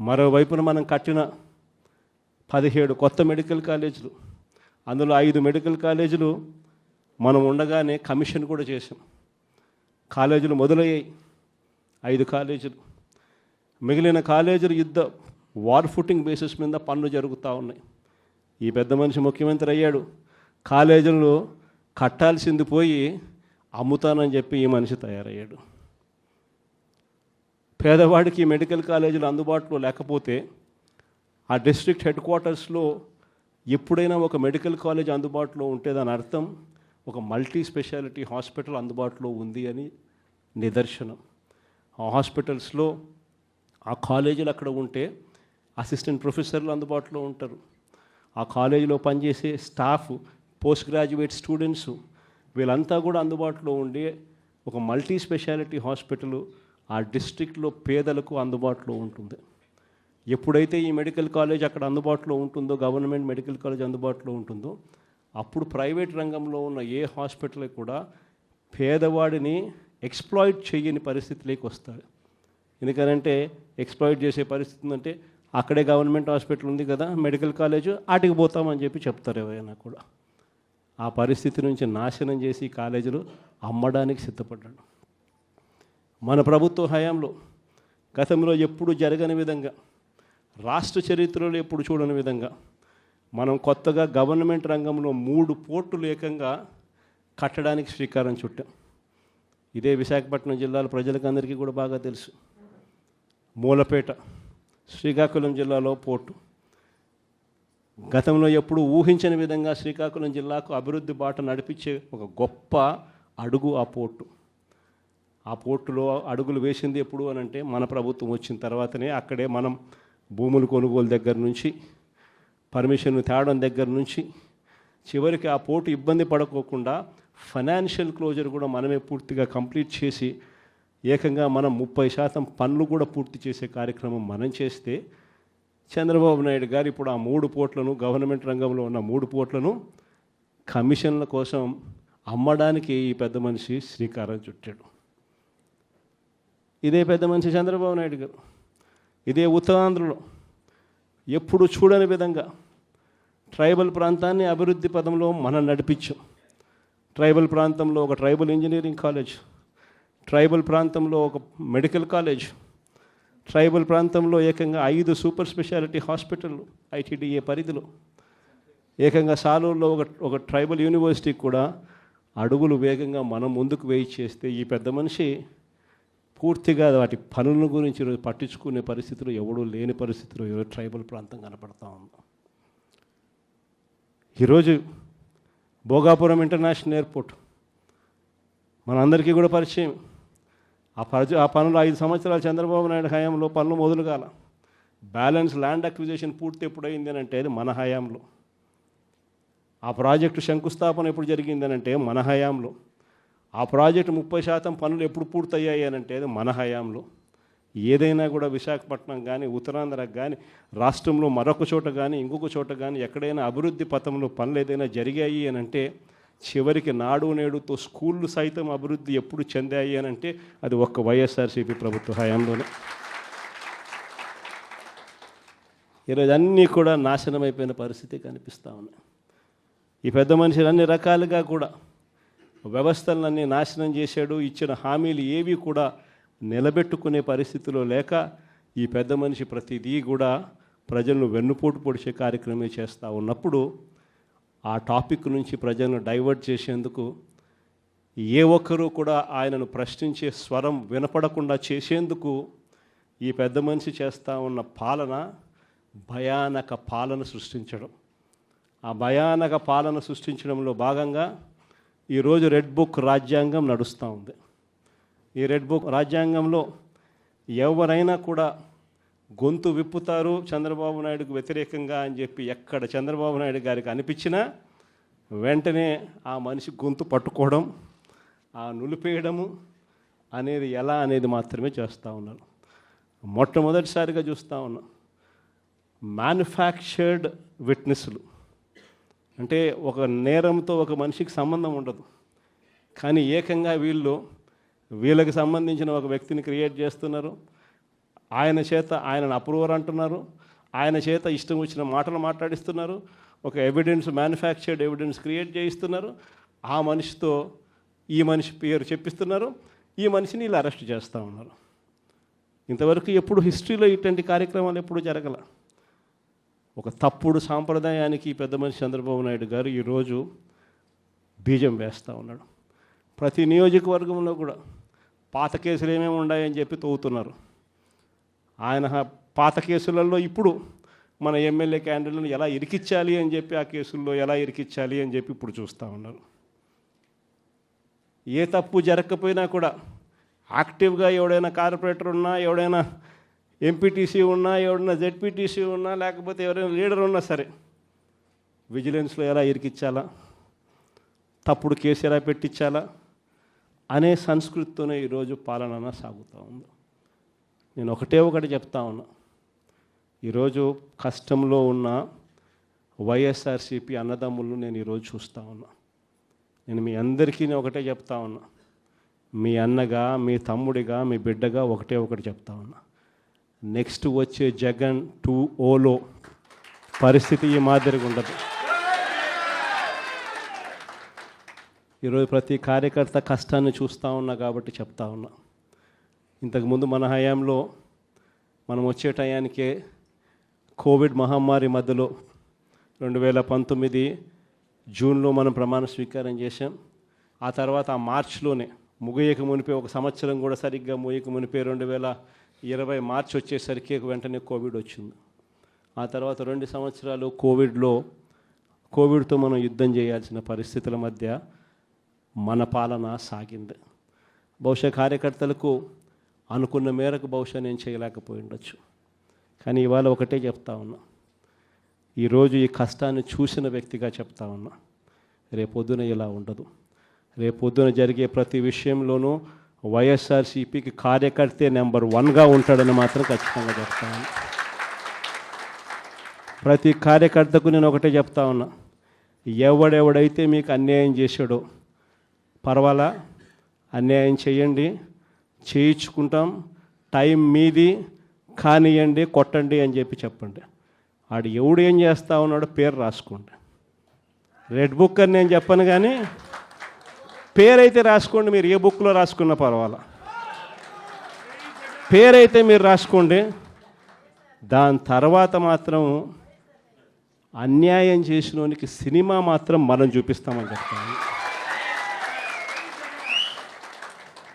మరోవైపున మనం కట్టిన 17 కొత్త మెడికల్ కాలేజీలు, అందులో 5 మెడికల్ కాలేజీలు మనం ఉండగానే కమిషన్ కూడా చేసాం. కాలేజీలు మొదలయ్యాయి 5 కాలేజీలు. మిగిలిన కాలేజీలు వార్ ఫుటింగ్ బేసిస్ మీద పనులు జరుగుతూ ఉన్నాయి. ఈ పెద్ద మనిషి ముఖ్యమంత్రి అయ్యాడు, కాలేజీలు కట్టాల్సింది పోయి అమ్ముతానని చెప్పి ఈ మనిషి తయారయ్యాడు. పేదవాడికి మెడికల్ కాలేజీలు అందుబాటులో లేకపోతే ఆ డిస్ట్రిక్ట్ హెడ్ క్వార్టర్స్లో ఎప్పుడైనా ఒక మెడికల్ కాలేజ్ అందుబాటులో ఉంటే దాని అర్థం ఒక మల్టీ స్పెషాలిటీ హాస్పిటల్ అందుబాటులో ఉంది అని నిదర్శనం. ఆ హాస్పిటల్స్లో ఆ కాలేజీలు అక్కడ ఉంటే అసిస్టెంట్ ప్రొఫెసర్లు అందుబాటులో ఉంటారు. ఆ కాలేజీలో పనిచేసే స్టాఫ్, పోస్ట్ గ్రాడ్యుయేట్ స్టూడెంట్స్ వీళ్ళంతా కూడా అందుబాటులో ఉండే ఒక మల్టీ స్పెషాలిటీ హాస్పిటల్ ఆ డిస్ట్రిక్ట్లో పేదలకు అందుబాటులో ఉంటుంది. ఎప్పుడైతే ఈ మెడికల్ కాలేజ్ అక్కడ అందుబాటులో ఉంటుందో, గవర్నమెంట్ మెడికల్ కాలేజ్ అందుబాటులో ఉంటుందో, అప్పుడు ప్రైవేట్ రంగంలో ఉన్న ఏ హాస్పిటల్ కూడా పేదవాడిని ఎక్స్ప్లాయిట్ చేయని పరిస్థితిలోకి వస్తాడు. ఎందుకనంటే ఎక్స్ప్లాయిట్ చేసే పరిస్థితి అంటే అక్కడే గవర్నమెంట్ హాస్పిటల్ ఉంది కదా, మెడికల్ కాలేజ్, ఆటికి పోతామని చెప్పి చెప్తారు ఎవరైనా కూడా. ఆ పరిస్థితి నుంచి నాశనం చేసి కాలేజీలు అమ్మడానికి సిద్ధపడ్డాడు. మన ప్రభుత్వ హయాంలో గతంలో ఎప్పుడు జరగని విధంగా, రాష్ట్ర చరిత్రలో ఎప్పుడు చూడని విధంగా మనం కొత్తగా గవర్నమెంట్ రంగంలో 3 పోర్టులు ఏకంగా కట్టడానికి శ్రీకారం చుట్టాం. ఇదే విశాఖపట్నం జిల్లాల ప్రజలకు అందరికీ కూడా బాగా తెలుసు. మూలపేట శ్రీకాకుళం జిల్లాలో పోర్టు. గతంలో ఎప్పుడు ఊహించని విధంగా శ్రీకాకుళం జిల్లాకు అభివృద్ధి బాట నడిపించే ఒక గొప్ప అడుగు ఆ పోర్టు. ఆ పోర్టులో అడుగులు వేసింది ఎప్పుడు అనంటే మన ప్రభుత్వం వచ్చిన తర్వాతనే. అక్కడే మనం భూములు కొనుగోలు దగ్గర నుంచి, పర్మిషన్ తేవడం దగ్గర నుంచి, చివరికి ఆ పోర్టు ఇబ్బంది పడకోకుండా ఫైనాన్షియల్ క్లోజర్ కూడా మనమే పూర్తిగా కంప్లీట్ చేసి ఏకంగా మనం 30% పనులు కూడా పూర్తి చేసే కార్యక్రమం మనం చేస్తే, చంద్రబాబు నాయుడు గారు ఇప్పుడు ఆ 3 పోర్ట్లను, గవర్నమెంట్ రంగంలో ఉన్న 3 పోర్ట్లను కమిషన్ల కోసం అమ్మడానికి ఈ పెద్ద మనిషి శ్రీకారం చుట్టాడు. ఇదే పెద్ద మనిషి చంద్రబాబు నాయుడు గారు ఇదే ఉత్తరాంధ్రలో ఎప్పుడు చూడని విధంగా ట్రైబల్ ప్రాంతాన్ని అభివృద్ధి పదంలో మనం నడిపించాం. ట్రైబల్ ప్రాంతంలో ఒక ట్రైబల్ ఇంజనీరింగ్ కాలేజ్, ట్రైబల్ ప్రాంతంలో ఒక మెడికల్ కాలేజ్, ట్రైబల్ ప్రాంతంలో ఏకంగా 5 సూపర్ స్పెషాలిటీ హాస్పిటళ్ళు ఐటీడీఏ పరిధిలో, ఏకంగా సాలూరులో ఒక ట్రైబల్ యూనివర్సిటీ కూడా అడుగులు వేగంగా మనం ముందుకు వేయి చేస్తే ఈ పెద్ద మనిషి పూర్తిగా వాటి పనుల గురించి ఈరోజు పట్టించుకునే పరిస్థితులు ఎవడూ లేని పరిస్థితులు ఈరోజు ట్రైబల్ ప్రాంతం కనపడతా ఉంది. ఈరోజు భోగాపురం ఇంటర్నేషనల్ ఎయిర్పోర్ట్ మనందరికీ కూడా పరిచయం. ఆ పనులు 5 సంవత్సరాలు చంద్రబాబు నాయుడు హయాంలో పనులు మొదలు కాల. బ్యాలెన్స్ ల్యాండ్ అక్విజిషన్ పూర్తి ఎప్పుడైంది అని అంటే అది మన హయాంలో. ఆ ప్రాజెక్టు శంకుస్థాపన ఎప్పుడు జరిగింది అని అంటే మన హయాంలో. ఆ ప్రాజెక్టు 30% పనులు ఎప్పుడు పూర్తయ్యాయి అని అంటే అది మన హయాంలో. ఏదైనా కూడా విశాఖపట్నం కానీ, ఉత్తరాంధ్రకు కానీ, రాష్ట్రంలో మరొక చోట కానీ, ఇంకొక చోట కానీ ఎక్కడైనా అభివృద్ధి పథంలో పనులు ఏదైనా జరిగాయి అని అంటే, చివరికి నాడు నేడుతో స్కూళ్ళు సైతం అభివృద్ధి ఎప్పుడు చెందాయి అని అంటే అది ఒక్క వైఎస్ఆర్సీపీ ప్రభుత్వ హయాంలోనే. ఈరోజు అన్నీ కూడా నాశనమైపోయిన పరిస్థితి కనిపిస్తూ ఉన్నాయి. ఈ పెద్ద మనుషులు అన్ని రకాలుగా కూడా వ్యవస్థలన్నీ నాశనం చేశాడు. ఇచ్చిన హామీలు ఏవి కూడా నిలబెట్టుకునే పరిస్థితిలో లేక ఈ పెద్ద మనిషి ప్రతిదీ కూడా ప్రజలను వెన్నుపోటు పొడిచే కార్యక్రమం చేస్తూ ఉన్నప్పుడు ఆ టాపిక్ నుంచి ప్రజలను డైవర్ట్ చేసేందుకు ఏ ఒక్కరూ కూడా ఆయనను ప్రశ్నించే స్వరం వినపడకుండా చేసేందుకు ఈ పెద్ద మనిషి చేస్తూ ఉన్న పాలన భయానక పాలన సృష్టించడం. ఆ భయానక పాలన సృష్టించడంలో భాగంగా ఈరోజు రెడ్ బుక్ రాజ్యాంగం నడుస్తూ ఉంది. ఈ రెడ్ బుక్ రాజ్యాంగంలో ఎవరైనా కూడా గొంతు విప్పుతారు చంద్రబాబు నాయుడుకు వ్యతిరేకంగా అని చెప్పి ఎక్కడ చంద్రబాబు నాయుడు గారికి అనిపించినా వెంటనే ఆ మనిషి గొంతు పట్టుకోవడం, ఆ నులిపేయడము అనేది ఎలా అనేది మాత్రమే చేస్తూ ఉన్నారు. మొట్టమొదటిసారిగా చూస్తూ ఉన్నాం మ్యానుఫ్యాక్చర్డ్ విట్నెస్లు. అంటే ఒక నేరంతో ఒక మనిషికి సంబంధం ఉండదు, కానీ ఏకంగా వీళ్ళకి సంబంధించిన ఒక వ్యక్తిని క్రియేట్ చేస్తున్నారు. ఆయనను అప్రూవర్ అంటున్నారు, ఆయన చేత ఇష్టం వచ్చిన మాటలు మాట్లాడిస్తున్నారు, ఒక మ్యానుఫ్యాక్చర్డ్ ఎవిడెన్స్ క్రియేట్ చేయిస్తున్నారు, ఆ మనిషితో ఈ మనిషి పేరు చెప్పిస్తున్నారు, ఈ మనిషిని ఇలా అరెస్ట్ చేస్తూ ఉన్నారు. ఇంతవరకు ఎప్పుడు హిస్టరీలో ఇటువంటి కార్యక్రమాలు ఎప్పుడు జరగల. ఒక తప్పుడు సాంప్రదాయానికి పెద్ద మనిషి చంద్రబాబు నాయుడు గారు ఈరోజు బీజం వేస్తూ ఉన్నాడు. ప్రతి నియోజకవర్గంలో కూడా పాత కేసులు ఏమేమి ఉన్నాయని చెప్పి తవ్వుతున్నారు. ఆయన పాత కేసులలో ఇప్పుడు మన ఎమ్మెల్యే క్యాండిడేట్లను ఎలా ఇరికించాలి అని చెప్పి, ఆ కేసుల్లో ఎలా ఇరికించాలి అని చెప్పి ఇప్పుడు చూస్తూ ఉన్నారు. ఏ తప్పు జరగకపోయినా కూడా యాక్టివ్గా ఎవడైనా కార్పొరేటర్ ఉన్నా, ఎవడైనా ఎంపీటీసీ ఉన్నా, ఎవడైనా జెడ్పీటీసీ ఉన్నా, లేకపోతే ఎవరైనా లీడర్ ఉన్నా సరే విజిలెన్స్లో ఎలా ఇరికించాలా, తప్పుడు కేసు ఎలా పెట్టించాలా అనే సంస్కృతితోనే ఈరోజు పాలన సాగుతూ ఉంది. నేను ఒకటి చెప్తా ఉన్నా, ఈరోజు కష్టంలో ఉన్న వైఎస్ఆర్సీపీ అన్నదమ్ములను నేను ఈరోజు చూస్తూ ఉన్నా. నేను మీ అందరికీ ఒకటే చెప్తా ఉన్నా, మీ అన్నగా, మీ తమ్ముడిగా, మీ బిడ్డగా ఒకటి చెప్తా ఉన్నా. నెక్స్ట్ వచ్చే జగన్ 2.0లో పరిస్థితి ఈ మాదిరిగా ఉండదు. ఈరోజు ప్రతి కార్యకర్త కష్టాన్ని చూస్తూ ఉన్నా కాబట్టి చెప్తా ఉన్నా. ఇంతకుముందు మన హయాంలో మనం వచ్చే టయానికే కోవిడ్ మహమ్మారి మధ్యలో 2019 జూన్లో మనం ప్రమాణ స్వీకారం చేశాం. ఆ తర్వాత ఆ మార్చిలోనే ముగియక మునిపే, ఒక సంవత్సరం కూడా సరిగ్గా ముగియక మునిపే 2020 మార్చి వచ్చేసరికి వెంటనే కోవిడ్ వచ్చింది. ఆ తర్వాత 2 సంవత్సరాలు కోవిడ్తో మనం యుద్ధం చేయాల్సిన పరిస్థితుల మధ్య మన పాలన సాగింది. బహుశా కార్యకర్తలకు అనుకున్న మేరకు బహుశా నేను చేయలేకపోయి ఉండొచ్చు. కానీ ఇవాళ ఒకటే చెప్తా ఉన్నా, ఈరోజు ఈ కష్టాన్ని చూసిన వ్యక్తిగా చెప్తా ఉన్నా, రేపొద్దున ఇలా ఉండదు. రేపొద్దున జరిగే ప్రతి విషయంలోనూ వైఎస్ఆర్సీపీకి కార్యకర్తే నెంబర్ 1గా ఉంటాడని మాత్రం ఖచ్చితంగా చెప్తా ఉన్నా. ప్రతి కార్యకర్తకు నేను ఒకటే చెప్తా ఉన్నా, ఎవడెవడైతే మీకు అన్యాయం చేశాడో పర్వాలా, అన్యాయం చేయండి, చేయించుకుంటాం, టైం మీది, కానియండి, కొట్టండి అని చెప్పండి. ఆడు ఎవడు ఏం చేస్తా ఉన్నాడో పేరు రాసుకోండి. రెడ్ బుక్ అని నేను చెప్పను, కానీ పేరైతే రాసుకోండి. మీరు ఏ బుక్లో రాసుకున్నా పర్వాలా, పేరైతే మీరు రాసుకోండి. దాని తర్వాత మాత్రం అన్యాయం చేసినోనికి సినిమా మాత్రం మనం చూపిస్తామని చెప్తాను.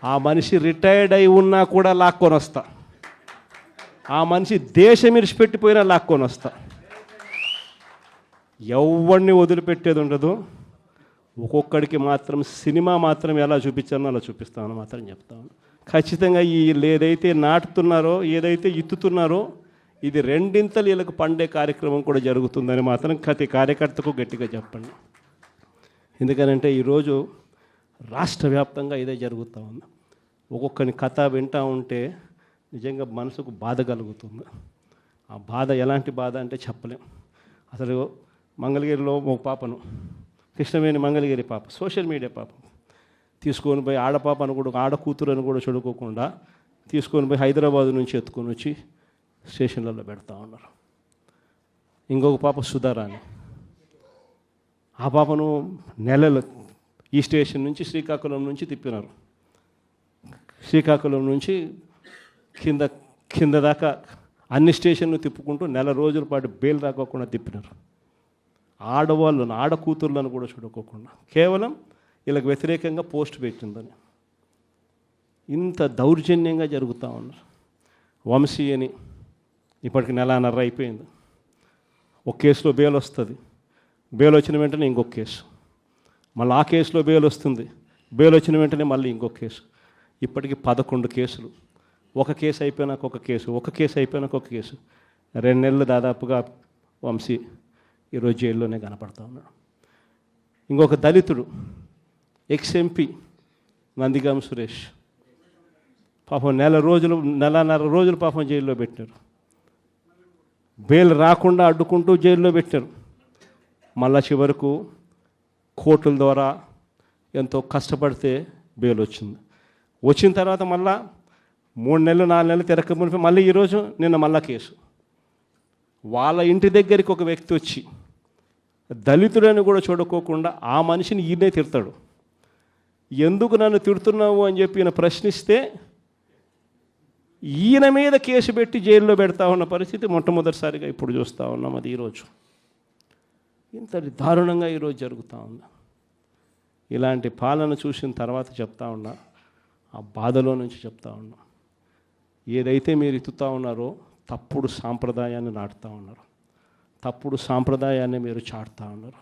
ఆ మనిషి రిటైర్డ్ అయి ఉన్నా కూడా లాక్కొని వస్తా, ఆ మనిషి దేశం విడిచిపెట్టిపోయినా లాక్కొని వస్తా. ఎవరిని వదిలిపెట్టేది ఉండదు. ఒక్కొక్కడికి మాత్రం సినిమా మాత్రం ఎలా చూపించానో అలా చూపిస్తామని మాత్రం చెప్తాను. ఖచ్చితంగా ఏదైతే నాటుతున్నారో, ఏదైతే ఇత్తుతున్నారో, ఇది రెండింతలు వీళ్ళకు పండే కార్యక్రమం కూడా జరుగుతుందని మాత్రం ప్రతి కార్యకర్తకు గట్టిగా చెప్పండి. ఎందుకనంటే ఈరోజు రాష్ట్ర వ్యాప్తంగా ఇదే జరుగుతూ ఉంది. ఒక్కొక్కని కథ వింటూ ఉంటే నిజంగా మనసుకు బాధ కలుగుతుంది. ఆ బాధ ఎలాంటి బాధ అంటే చెప్పలేం. అసలు మంగళగిరిలో ఒక పాపను, కృష్ణవేణి మంగళగిరి పాప, సోషల్ మీడియా పాప తీసుకొని పోయి, ఆడపాపను కూడా, ఆడకూతురని కూడా చూడుకోకుండా తీసుకొని పోయి హైదరాబాద్ నుంచి ఎత్తుకొని వచ్చి స్టేషన్లలో పెడతా ఉన్నారు. ఇంకొక పాప సుధారాణి, ఆ పాపను నెలలు ఈ స్టేషన్ నుంచి శ్రీకాకుళం నుంచి తిప్పినారు. శ్రీకాకుళం నుంచి కింద దాకా అన్ని స్టేషన్లు తిప్పుకుంటూ నెల రోజుల పాటు బెయిల్ రాకోకుండా తిప్పినారు. ఆడవాళ్ళను, ఆడకూతుర్లను కూడా చూడుకోకుండా కేవలం వీళ్ళకి వ్యతిరేకంగా పోస్ట్ పెట్టిందని ఇంత దౌర్జన్యంగా జరుగుతూ ఉన్నారు. వంశీ అని ఇప్పటికి 1.5 అయిపోయింది. ఒక కేసులో బెయిల్ వస్తుంది, బెయిల్ వచ్చిన వెంటనే ఇంకొక కేసు, మళ్ళీ ఆ కేసులో బెయిల్ వస్తుంది, బెయిల్ వచ్చిన వెంటనే మళ్ళీ ఇంకొక కేసు. ఇప్పటికి 11 కేసులు. ఒక కేసు అయిపోయినాక ఒక కేసు, ఒక కేసు అయిపోయినాక ఒక కేసు. 2 నెలలు దాదాపుగా వంశీ ఈరోజు జైల్లోనే కనపడతా ఉన్నాడు. ఇంకొక దళితుడు, ఎక్స్-ఎంపీ నందిగామ సురేష్, పాపం 1.5 రోజులు పాపం జైల్లో పెట్టారు. బెయిల్ రాకుండా అడ్డుకుంటూ జైల్లో పెట్టారు. మళ్ళా చివరకు కోర్టుల ద్వారా ఎంతో కష్టపడితే బెయిల్ వచ్చింది. వచ్చిన తర్వాత మళ్ళా 3 నెలలు 4 నెలలు తిరగక మళ్ళీ ఈరోజు నిన్న మళ్ళా కేసు. వాళ్ళ ఇంటి దగ్గరికి ఒక వ్యక్తి వచ్చి దళితుడని కూడా చూడుకోకుండా ఆ మనిషిని ఈయనే తిడతాడు. ఎందుకు నన్ను తిడుతున్నావు అని చెప్పి ఈయన ప్రశ్నిస్తే ఈయన మీద కేసు పెట్టి జైల్లో పెడతా ఉన్న పరిస్థితి మొట్టమొదటిసారిగా ఇప్పుడు చూస్తూ ఉన్నాం. అది ఈరోజు ఇంత దారుణంగా ఈరోజు జరుగుతూ ఉంది. ఇలాంటి పాలన చూసిన తర్వాత చెప్తా ఉన్నా, ఆ బాధలో నుంచి చెప్తా ఉన్నా, ఏదైతే మీరు ఎత్తుతా ఉన్నారో తప్పుడు సాంప్రదాయాన్ని నాటుతూ ఉన్నారు, తప్పుడు సాంప్రదాయాన్ని మీరు చాటుతూ ఉన్నారు.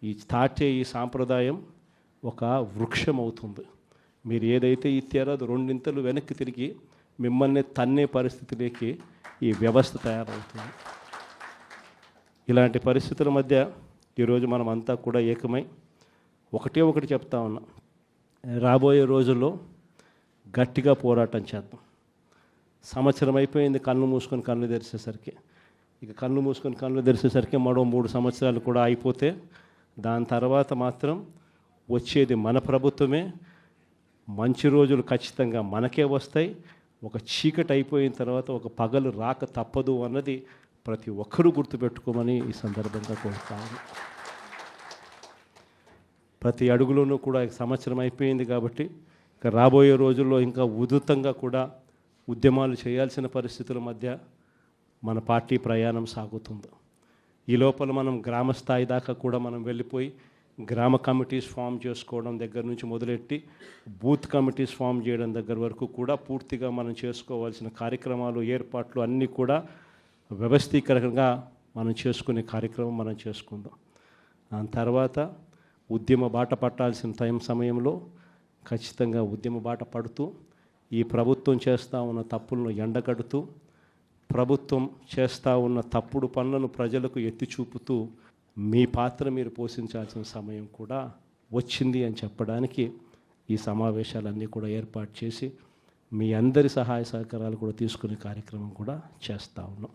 ఈ సాంప్రదాయం ఒక వృక్షం అవుతుంది. మీరు ఏదైతే ఇచ్చారో అది 2 ఇంతలు వెనక్కి తిరిగి మిమ్మల్ని తన్నే పరిస్థితిలోకి ఈ వ్యవస్థ తయారవుతుంది. ఇలాంటి పరిస్థితుల మధ్య ఈరోజు మనం అంతా కూడా ఏకమై ఒకటి చెప్తా ఉన్నాం, రాబోయే రోజుల్లో గట్టిగా పోరాటం చేద్దాం. సంవత్సరం అయిపోయింది కళ్ళు మూసుకొని కళ్ళు తెరిచేసరికి. ఇక కళ్ళు మూసుకొని కళ్ళు తెరిచేసరికి మరో 3 సంవత్సరాలు కూడా అయిపోతే దాని తర్వాత మాత్రం వచ్చేది మన ప్రభుత్వమే. మంచి రోజులు ఖచ్చితంగా మనకే వస్తాయి. ఒక చీకటి అయిపోయిన తర్వాత ఒక పగలు రాక తప్పదు అన్నది ప్రతి ఒక్కరూ గుర్తుపెట్టుకోమని ఈ సందర్భంగా కోరుతాను. ప్రతి అడుగులోనూ కూడా సంవత్సరం అయిపోయింది కాబట్టి ఇక రాబోయే రోజుల్లో ఇంకా ఉధృతంగా కూడా ఉద్యమాలు చేయాల్సిన పరిస్థితుల మధ్య మన పార్టీ ప్రయాణం సాగుతుంది. ఈ లోపల మనం గ్రామ స్థాయి దాకా కూడా మనం వెళ్ళిపోయి గ్రామ కమిటీస్ ఫామ్ చేసుకోవడం దగ్గర నుంచి మొదలెట్టి బూత్ కమిటీస్ ఫామ్ చేయడం దగ్గర వరకు కూడా పూర్తిగా మనం చేసుకోవాల్సిన కార్యక్రమాలు, ఏర్పాట్లు అన్నీ కూడా వ్యవస్థీకరణగా మనం చేసుకునే కార్యక్రమం మనం చేసుకుందాం. దాని తర్వాత ఉద్యమ బాట పట్టాల్సిన సమయంలో ఖచ్చితంగా ఉద్యమ బాట పడుతూ ఈ ప్రభుత్వం చేస్తూ ఉన్న తప్పులను ఎండగడుతూ, ప్రభుత్వం చేస్తూ ఉన్న తప్పుడు పనులను ప్రజలకు ఎత్తి చూపుతూ మీ పాత్ర మీరు పోషించాల్సిన సమయం కూడా వచ్చింది అని చెప్పడానికి ఈ సమావేశాలన్నీ కూడా ఏర్పాటు చేసి మీ అందరి సహాయ సహకారాలు కూడా తీసుకునే కార్యక్రమం కూడా చేస్తూ ఉన్నాం.